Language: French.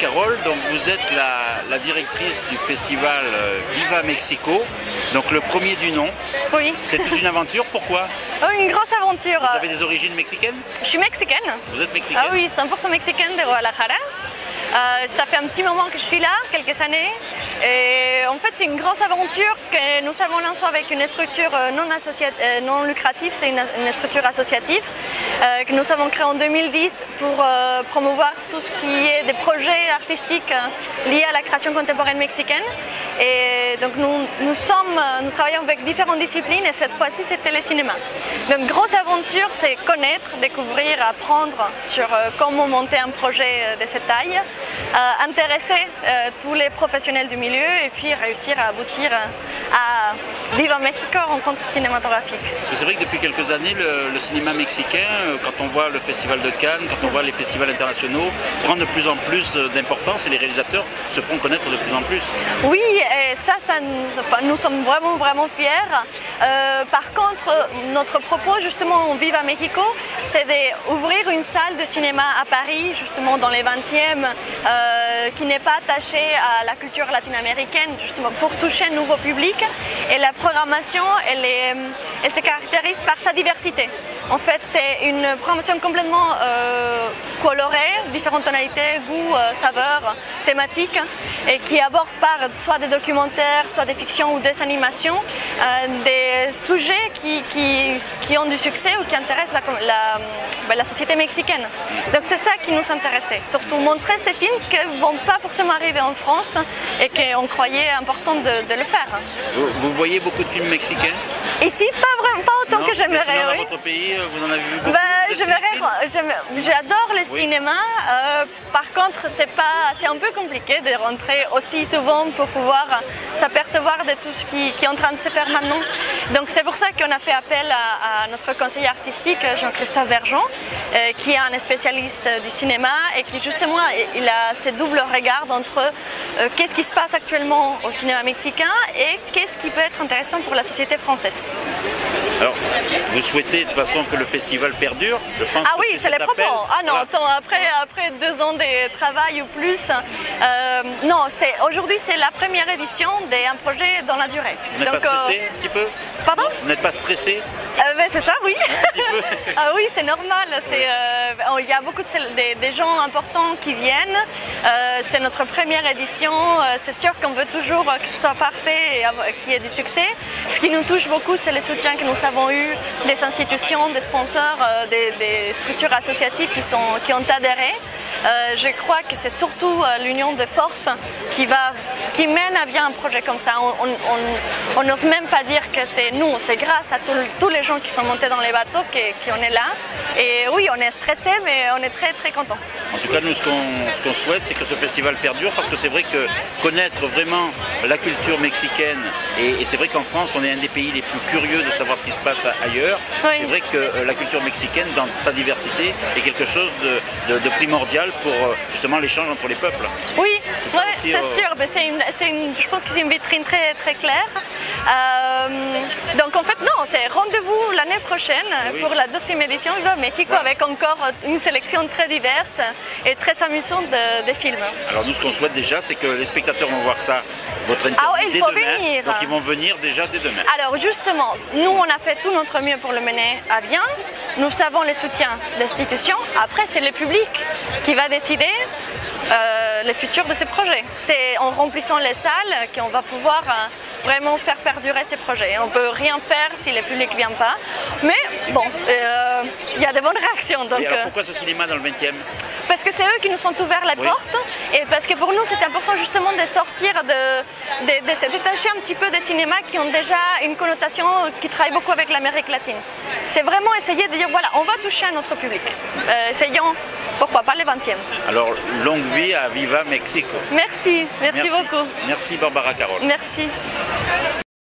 Carol, donc vous êtes la directrice du festival Viva Mexico, donc le premier du nom. Oui. C'est toute une aventure, pourquoi? Oh, une grosse aventure. Vous avez des origines mexicaines? Je suis mexicaine. Vous êtes mexicaine? Ah oui, 100% mexicaine de Guadalajara. Ça fait un petit moment que je suis là, quelques années. Et en fait, c'est une grosse aventure que nous avons lancée avec une structure non lucrative, c'est une structure associative que nous avons créée en 2010 pour promouvoir tout ce qui est des projets artistiques liés à la création contemporaine mexicaine. Et donc nous travaillons avec différentes disciplines et cette fois-ci c'était le cinéma. Donc grosse aventure, c'est connaître, découvrir, apprendre sur comment monter un projet de cette taille, intéresser tous les professionnels du milieu et puis réussir à aboutir à Viva Mexico, rencontre cinématographique. Parce que c'est vrai que depuis quelques années, le cinéma mexicain, quand on voit le Festival de Cannes, quand on voit les festivals internationaux, prend de plus en plus d'importance et les réalisateurs se font connaître de plus en plus. Oui, et ça nous sommes vraiment fiers. Par contre, notre propos justement en Viva Mexico, c'est d'ouvrir une salle de cinéma à Paris, justement dans les 20e, qui n'est pas attachée à la culture latino-américaine, justement pour toucher un nouveau public. Et la programmation, elle se caractérise par sa diversité. En fait, c'est une programmation complètement colorée, différentes tonalités, goûts, saveurs, thématiques, et qui aborde par soit des documentaires, soit des fictions ou des animations, des sujets qui ont du succès ou qui intéressent la société mexicaine. Donc c'est ça qui nous intéressait, surtout montrer ces films qui ne vont pas forcément arriver en France et qu'on croyait important de le faire. Vous voyez beaucoup de films mexicains? Ici, pas autant que j'aimerais. Sinon, dans oui. votre pays, vous en avez vu beaucoup? J'adore le oui. cinéma. Par contre, c'est un peu compliqué de rentrer aussi souvent pour pouvoir s'apercevoir de tout ce qui est en train de se faire maintenant. Donc c'est pour ça qu'on a fait appel à notre conseiller artistique, Jean-Christophe Verjon, qui est un spécialiste du cinéma et qui justement il a ce double regard entre qu'est-ce qui se passe actuellement au cinéma mexicain et qu'est-ce qui peut être intéressant pour la société française. Alors, vous souhaitez de toute façon que le festival perdure? Je pense ah oui, c'est les propos. Ah non, voilà. attends, après 2 ans de travail ou plus, non, aujourd'hui c'est la première édition d'un projet dans la durée. Vous n'êtes pas stressé un petit peu? Pardon? Vous n'êtes pas stressé? C'est ça, oui. Un petit peu. Ah oui, c'est normal. Il y a beaucoup des gens importants qui viennent. C'est notre première édition. C'est sûr qu'on veut toujours que ce soit parfait et qu'il y ait du succès. Ce qui nous touche beaucoup, c'est le soutien que nous avons eu des institutions, des sponsors, des structures associatives qui ont adhéré. Je crois que c'est surtout l'union de forces qui mène à bien un projet comme ça. On n'ose même pas dire que c'est nous, c'est grâce à tous les gens qui sont montés dans les bateaux qu'on est là. Et oui, on est stressé, mais on est très contents. En tout cas, nous, ce qu'on souhaite, c'est que ce festival perdure, parce que c'est vrai que connaître vraiment la culture mexicaine, et c'est vrai qu'en France, on est un des pays les plus curieux de savoir ce qui se passe ailleurs. Oui. C'est vrai que la culture mexicaine, dans sa diversité, est quelque chose de primordial pour justement l'échange entre les peuples. Oui, c'est sûr. Je pense que c'est une vitrine très claire. Donc en fait, non, c'est rendez-vous l'année prochaine pour la 2e édition Viva Mexico avec encore une sélection très diverse et très amusante de films. Alors nous, ce qu'on souhaite déjà, c'est que les spectateurs vont voir ça, votre interview dès demain. Venir. Donc ils vont venir déjà dès demain. Alors justement, nous on a fait tout notre mieux pour le mener à bien. Nous avons le soutien d'institutions. Après, c'est le public qui va décider le futur de ces projets. C'est en remplissant les salles qu'on va pouvoir vraiment faire perdurer ces projets. On ne peut rien faire si le public ne vient pas. Mais bon, il y a de bonnes réactions. Donc, et alors pourquoi ce cinéma dans le 20e? Parce que c'est eux qui nous ont ouvert la porte et parce que pour nous c'est important justement de sortir, de se détacher un petit peu des cinémas qui ont déjà une connotation qui travaille beaucoup avec l'Amérique latine. C'est vraiment essayer de dire voilà, on va toucher à notre public. Essayons, pourquoi pas les 20e. Alors longue vie à Viva Mexico. Merci beaucoup. Merci Barbara Carol. Merci.